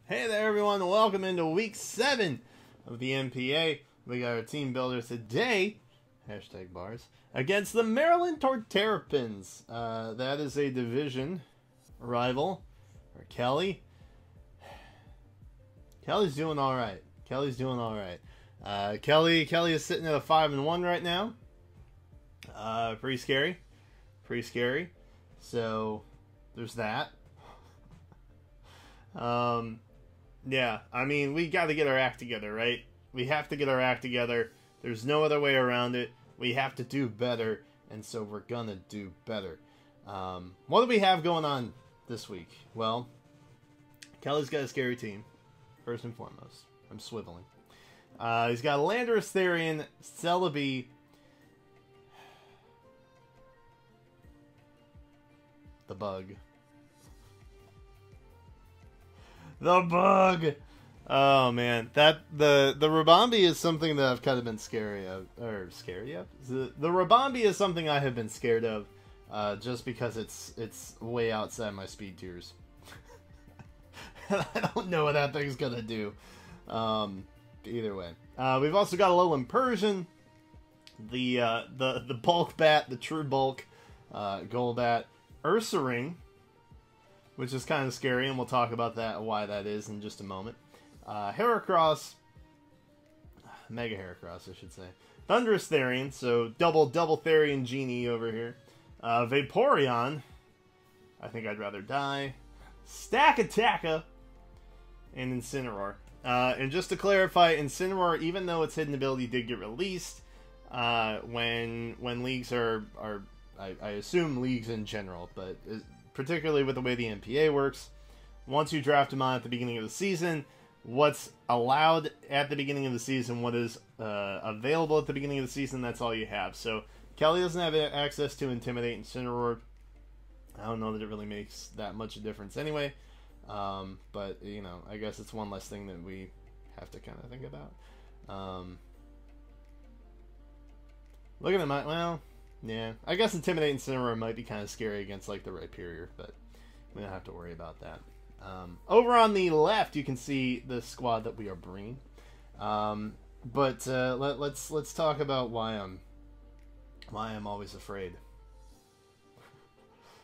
Hey there everyone, welcome into week 7 of the NPA. We got our team builder today, hashtag bars, against the Maryland Torterrapins. That is a division rival for Kelly. Kelly's doing alright. Kelly is sitting at a 5-1 right now. Pretty scary. So, there's that. Yeah, I mean, we got to get our act together, right? We have to get our act together. There's no other way around it. We have to do better, and so we're gonna do better. What do we have going on this week? Well, Kelly's got a scary team, first and foremost. I'm swiveling. He's got Landorus, Therian, Celebi, the bug. The bug! Oh man, the Rabambi is something that I've kind of been scared of. The Rabambi is something I have been scared of, just because it's way outside my speed tiers. I don't know what that thing's gonna do. Either way, we've also got Alolan Persian, the bulk bat, the true bulk, Golbat, Ursaring, which is kind of scary, and we'll talk about that, why that is in just a moment. Heracross, Mega Heracross, I should say. Thundurus Therian, so double Therian Genie over here. Vaporeon, I think I'd rather die. Stakataka, and Incineroar. And just to clarify, Incineroar, even though its hidden ability did get released, when leagues are I assume leagues in general, but particularly with the way the NPA works, once you draft them on at the beginning of the season, what's allowed at the beginning of the season, what is available at the beginning of the season, that's all you have. So Kelly doesn't have access to Intimidate and Incineroar. I don't know that it really makes that much a difference anyway. But, you know, I guess it's one less thing that we have to kind of think about. Looking at my... well... yeah, I guess Intimidate and Incineroar might be kind of scary against, like, the Rhyperior, but we don't have to worry about that. Over on the left, you can see the squad that we are bringing. Let's talk about why I'm always afraid.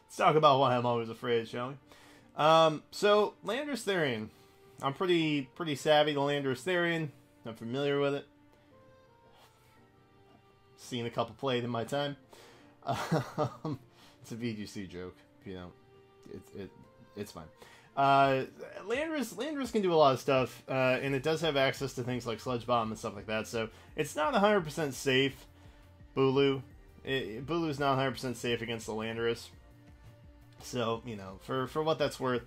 Let's talk about why I'm always afraid, shall we? So, Landorus Therian. I'm pretty savvy to Landorus Therian. I'm familiar with it. Seen a couple played in my time. It's a VGC joke, you know. It's fine. Landorus can do a lot of stuff, and it does have access to things like Sludge Bomb and stuff like that. So it's not 100% safe. Bulu's not 100% safe against the Landorus. So, you know, for what that's worth,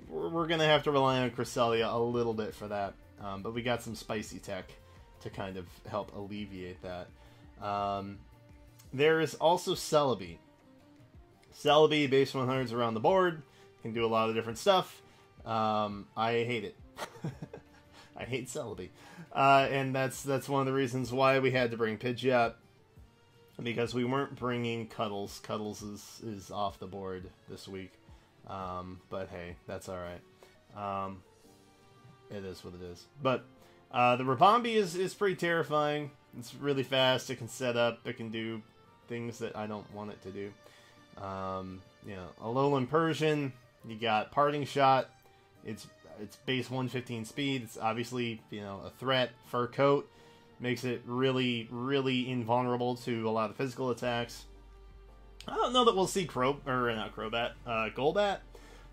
we're gonna have to rely on Cresselia a little bit for that. But we got some spicy tech to kind of help alleviate that. There is also Celebi. Celebi, base 100s around the board, can do a lot of different stuff. I hate it. I hate Celebi. And that's one of the reasons why we had to bring Pidgeot, because we weren't bringing Cuddles. Cuddles is off the board this week. But hey, that's alright. It is what it is. But the Rabambi is pretty terrifying. It's really fast. It can set up. It can do things that I don't want it to do. You know, Alolan Persian. You got Parting Shot. It's base 115 speed. It's obviously, you know, a threat. Fur Coat makes it really invulnerable to a lot of physical attacks. I don't know that we'll see Golbat.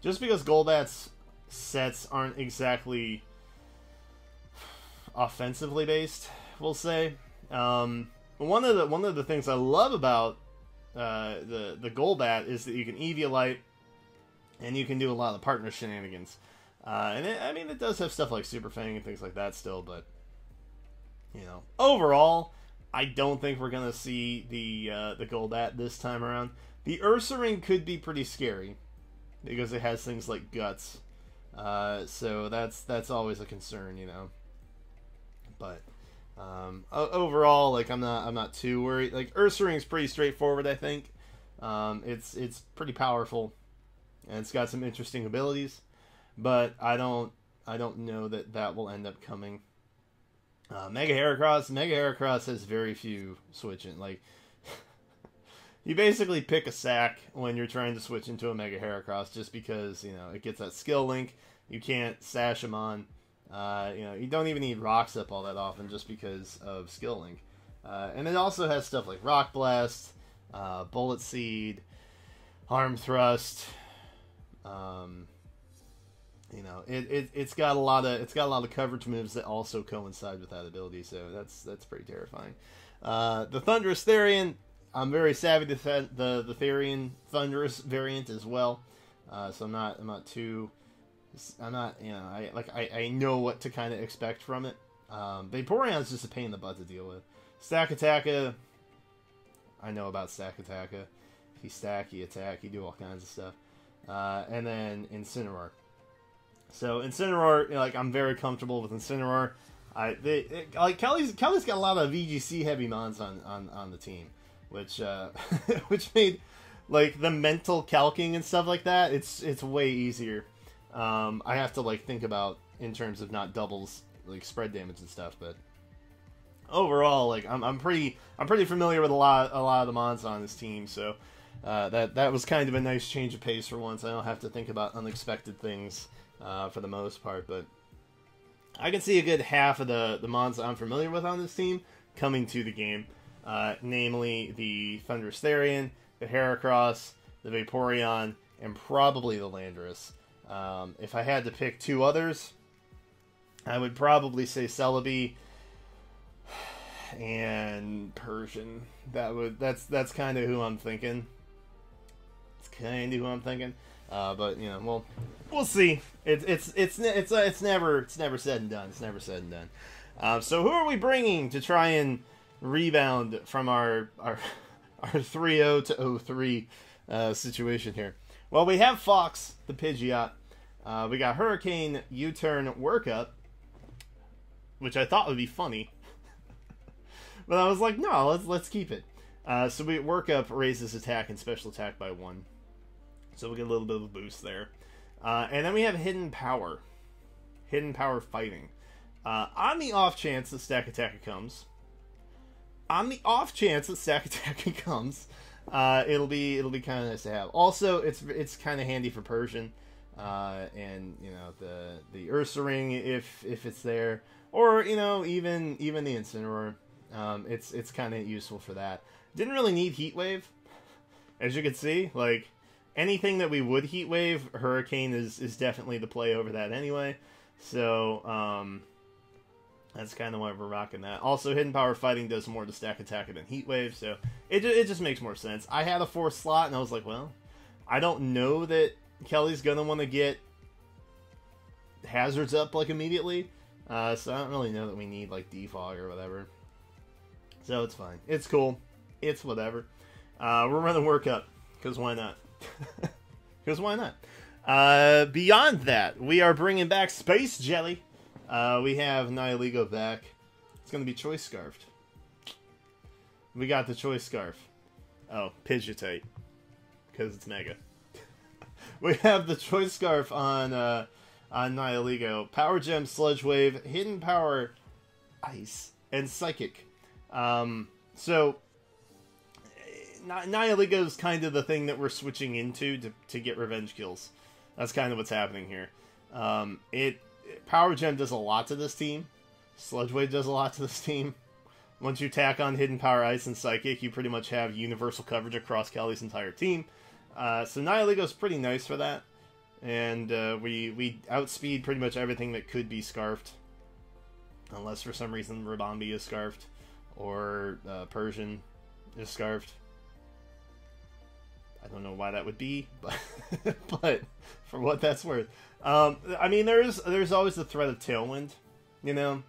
Just because Golbat's sets aren't exactly offensively based, we'll say. One of the things I love about the Golbat is that you can Eviolite, and you can do a lot of partner shenanigans. I mean, it does have stuff like Super Fang and things like that still, but you know, overall, I don't think we're gonna see the Golbat this time around. The Ursaring could be pretty scary because it has things like Guts, so that's always a concern, you know. But overall, like, I'm not too worried. Like, Ursaring's pretty straightforward, I think. It's pretty powerful, and it's got some interesting abilities. but I don't know that will end up coming. Mega Heracross has very few switching. Like, you basically pick a sack when you're trying to switch into a Mega Heracross, just because, you know, it gets that skill link. You can't sash them on. You know, you don't even need Rocks up all that often, just because of skill link. And it also has stuff like Rock Blast, Bullet Seed, Arm Thrust. You know, it's got a lot of coverage moves that also coincide with that ability, so that's pretty terrifying. The Thunderous Therian, I'm very savvy to the Therian Thunderous variant as well, so I'm not you know, I know what to kind of expect from it. Vaporeon's just a pain in the butt to deal with. Stack Attacka, I know about Stack Attacka. If you stack, you attack, you do all kinds of stuff. And then Incineroar. So Incineroar, you know, like, I'm very comfortable with Incineroar. Like, Kelly's got a lot of VGC heavy mons on the team, which which made, like, the mental calcing and stuff like that, it's way easier. I have to, like, think about in terms of not doubles, like, spread damage and stuff, but overall, like, I'm pretty familiar with a lot of the mons on this team, so that was kind of a nice change of pace for once. I don't have to think about unexpected things for the most part, but I can see a good half of the mons I'm familiar with on this team coming to the game, namely the Thunderous Therian, the Heracross, the Vaporeon, and probably the Landorus. If I had to pick two others, I would probably say Celebi and Persian. That's kind of who I'm thinking. It's kind of who I'm thinking. But, you know, we'll see. It's never said and done. It's never said and done. So who are we bringing to try and rebound from our 3-0 to 0-3 situation here? Well, we have Fox, the Pidgeot. We got Hurricane U-Turn Workup, which I thought would be funny. But I was like, no, let's keep it. So Workup raises attack and special attack by 1. So we get a little bit of a boost there. And then we have Hidden Power. Hidden Power Fighting. On the off chance that Stack Attack comes. It'll be kind of nice to have. Also, it's kind of handy for Persian. And, you know, the Ursaring if it's there. Or, you know, even the Incineroar. It's kind of useful for that. Didn't really need Heat Wave. As you can see, like, anything that we would Heat Wave, Hurricane is definitely the play over that anyway. So, that's kind of why we're rocking that. Also, Hidden Power Fighting does more to Stack Attack than Heat Wave, so it just makes more sense. I had a 4th slot, and I was like, well, I don't know that Kelly's going to want to get Hazards up, like, immediately. So I don't really know that we need, like, Defog or whatever. So it's fine. It's cool. It's whatever. We're running Workup, because why not? Because why not? Beyond that, we are bringing back Space Jelly. We have Nihilego back. It's going to be Choice Scarfed. We got the Choice Scarf. Oh, Pidgeotite. Because it's Mega. We have the Choice Scarf on Nihilego. Power Gem, Sludge Wave, Hidden Power, Ice, and Psychic. So Nihilego's kind of the thing that we're switching into to get revenge kills. That's kind of what's happening here. Power Gem does a lot to this team. Sludge Wave does a lot to this team. Once you tack on Hidden Power, Ice, and Psychic, you pretty much have universal coverage across Kelly's entire team. So Nihilego's pretty nice for that. And we outspeed pretty much everything that could be Scarfed. Unless for some reason Rabombi is Scarfed. Or Persian is Scarfed. I don't know why that would be, but for what that's worth. I mean, there's always the threat of Tailwind, you know?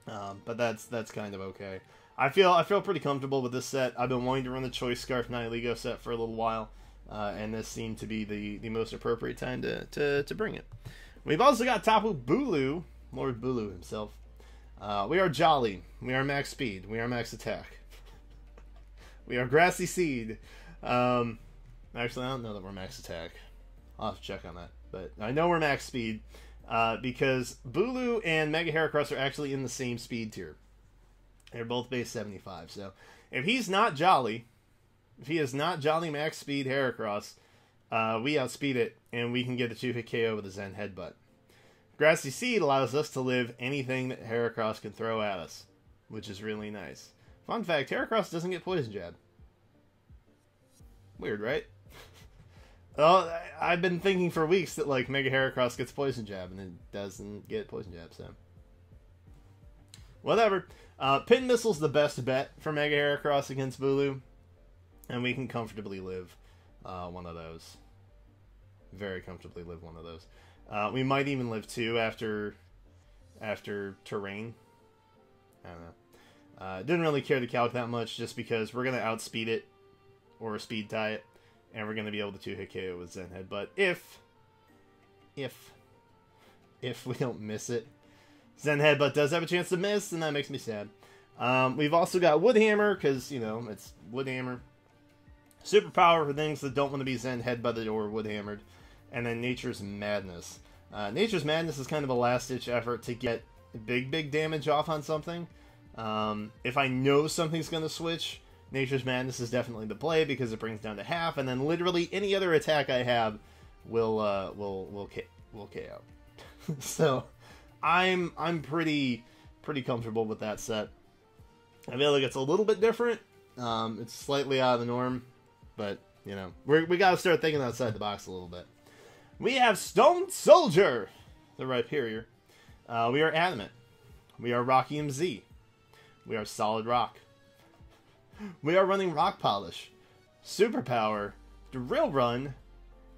But that's kind of okay. I feel pretty comfortable with this set. I've been wanting to run the Choice Scarf Nihilego set for a little while, and this seemed to be the most appropriate time to bring it. We've also got Tapu Bulu, Lord Bulu himself. We are Jolly. We are Max Speed. We are Max Attack. We are Grassy Seed. Actually, I don't know that we're Max Attack. I'll have to check on that. but I know we're max speed because Bulu and Mega Heracross are actually in the same speed tier. They're both base 75. So if he's not Jolly, if he is not Jolly max speed Heracross, we outspeed it, and we can get a 2-hit KO with a Zen Headbutt. Grassy Seed allows us to live anything that Heracross can throw at us, which is really nice. Fun fact, Heracross doesn't get Poison Jab. Weird, right? Well, I've been thinking for weeks that, like, Mega Heracross gets Poison Jab, and it doesn't get Poison Jab, so... Whatever. Pin Missile's the best bet for Mega Heracross against Bulu, and we can comfortably live one of those. Very comfortably live one of those. We might even live 2 after Terrain. I don't know. Didn't really care to calc that much, just because we're going to outspeed it, or speed tie it, and we're going to be able to 2-hit KO with Zen Headbutt if we don't miss it. Zen Headbutt does have a chance to miss, and that makes me sad. We've also got Wood Hammer, because, you know, it's Wood Hammer. Superpower for things that don't want to be Zen Headbutted or Wood Hammered. And then Nature's Madness. Nature's Madness is kind of a last-ditch effort to get big damage off on something. If I know something's going to switch, Nature's Madness is definitely the play, because it brings down to half, and then literally any other attack I have will KO. So I'm pretty comfortable with that set. I feel like it's a little bit different. It's slightly out of the norm, but you know, we got to start thinking outside the box a little bit. We have Stone Soldier, the Rhyperior. We are Adamant. We are Rocky MZ. We are Solid Rock. We are running Rock Polish, Superpower, Drill Run,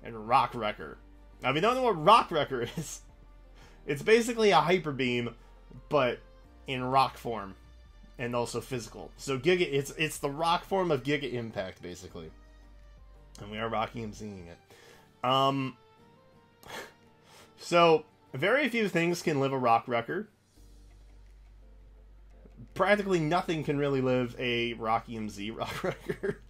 and Rock Wrecker. Now, if you don't know what Rock Wrecker is, it's basically a Hyper Beam, but in rock form, and also physical. So it's the rock form of Giga Impact, basically. And we are Rocky MZing it. So, very few things can live a Rock Wrecker. Practically nothing can really live a Rocky MZ Rock Wrecker.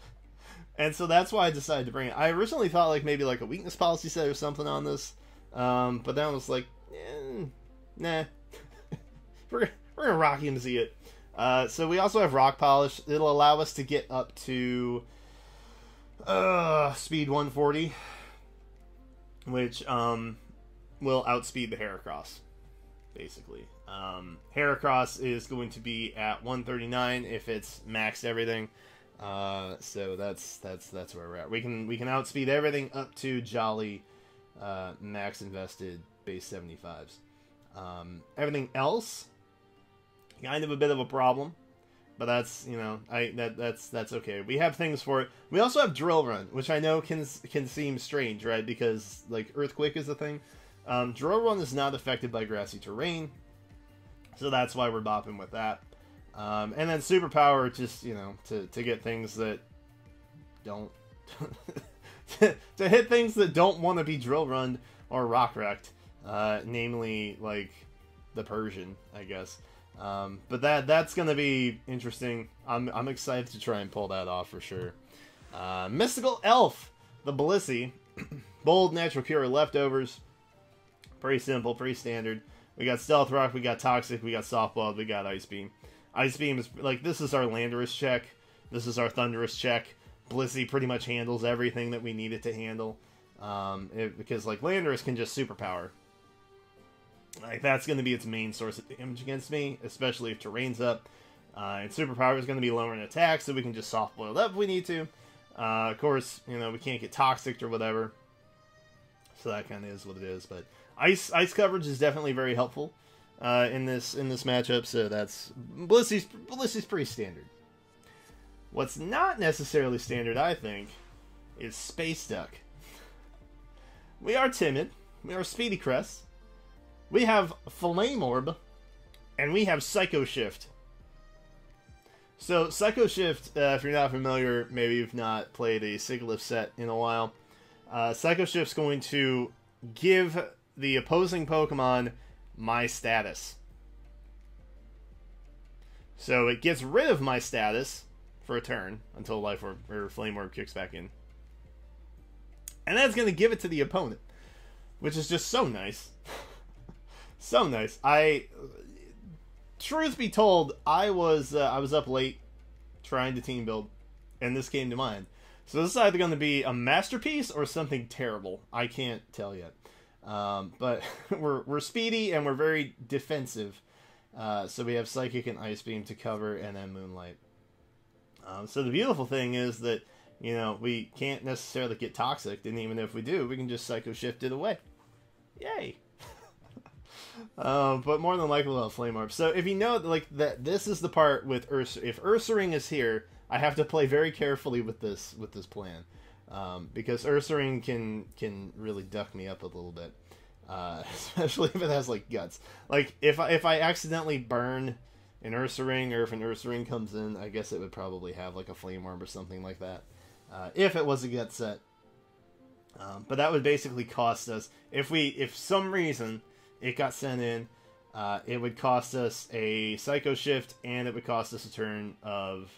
And so that's why I decided to bring it. I originally thought like maybe like a weakness policy set or something on this. But then I was like, nah. we're gonna Rocky MZ it. So we also have Rock Polish. It'll allow us to get up to speed 140, which will outspeed the Heracross, basically. Heracross is going to be at 139 if it's maxed everything. So that's where we're at. We can outspeed everything up to Jolly max invested base 75s. Everything else, kind of a bit of a problem, but that's, you know, that's okay. We have things for it. We also have Drill Run, which I know can seem strange, right? Because like Earthquake is a thing. Drill Run is not affected by grassy terrain, so that's why we're bopping with that. And then Superpower, just, you know, to get things that don't to hit things that don't want to be Drill Run or Rock Wrecked, namely like the Persian, I guess. But that's gonna be interesting. I'm excited to try and pull that off for sure. Mystical Elf, the Blissey, Bold, Natural Cure, Leftovers. Pretty simple, pretty standard. We got Stealth Rock, we got Toxic, we got Softball, we got Ice Beam. Ice Beam is, like, this is our Landorus check. This is our Thunderous check. Blissey pretty much handles everything that we need it to handle. Because, like, Landorus can just Superpower. Like, that's going to be its main source of damage against me, especially if terrain's up. And Superpower is going to be lowering attack, so we can just Soft Boil up if we need to. Of course, you know, we can't get Toxic or whatever. So that kind of is what it is, but Ice coverage is definitely very helpful in this matchup. So that's Blissey's pretty standard. What's not necessarily standard, I think, is Space Duck. We are Timid. We are Speedy Crest. We have Flame Orb, and we have Psycho Shift. So Psycho Shift, if you're not familiar, maybe you've not played a Sigilyph set in a while. Psycho Shift's going to give the opposing Pokemon my status. So it gets rid of my status for a turn until Life Orb or Flame Orb kicks back in. And that's going to give it to the opponent. which is just so nice. So nice. Truth be told, I was up late trying to team build, and this came to mind. So this is either going to be a masterpiece or something terrible. I can't tell yet. But we're speedy and we're very defensive. So we have Psychic and Ice Beam to cover, and then Moonlight. So the beautiful thing is that, you know, we can't necessarily get Toxic, and even if we do, we can just Psycho Shift it away. Yay! But more than likely we'll have Flame Orb. So if you know, like, that this is the part with if Ursaring is here, I have to play very carefully with this plan. Because Ursaring can really duck me up a little bit. Especially if it has, like, guts. Like, if I accidentally burn an Ursaring, or if an Ursaring comes in, I guess it would probably have, like, a Flame Orb or something like that. If it was a gut set. But that would basically cost us, if some reason it got sent in, it would cost us a Psycho Shift, and it would cost us a turn of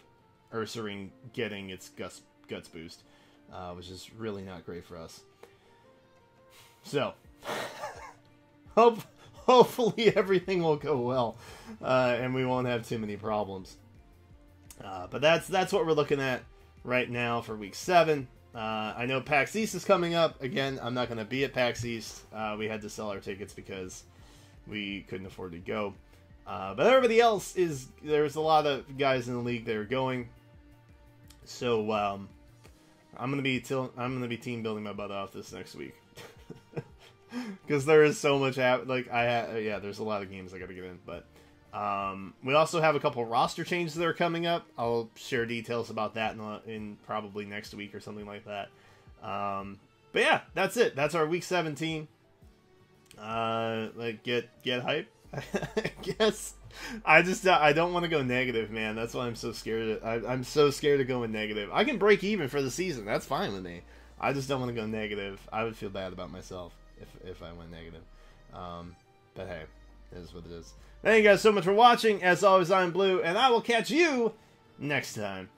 Ursaring getting its guts boost, which is really not great for us. So, hopefully everything will go well, and we won't have too many problems. But that's what we're looking at right now for week 7. I know PAX East is coming up. Again, I'm not going to be at PAX East. We had to sell our tickets because we couldn't afford to go. But everybody else is, there's a lot of guys in the league that are going. So I'm gonna be team building my butt off this next week because there is so much there's a lot of games I got to get in. But we also have a couple roster changes that are coming up. I'll share details about that in probably next week or something like that. But yeah, that's it. That's our week 17. Like get hype. I guess I don't want to go negative, man. That's why I'm so scared. I'm so scared of going negative. I can break even for the season. That's fine with me. I just don't want to go negative. I would feel bad about myself if I went negative. But hey, it is what it is. Thank you guys so much for watching. As always, I'm Blue, and I will catch you next time.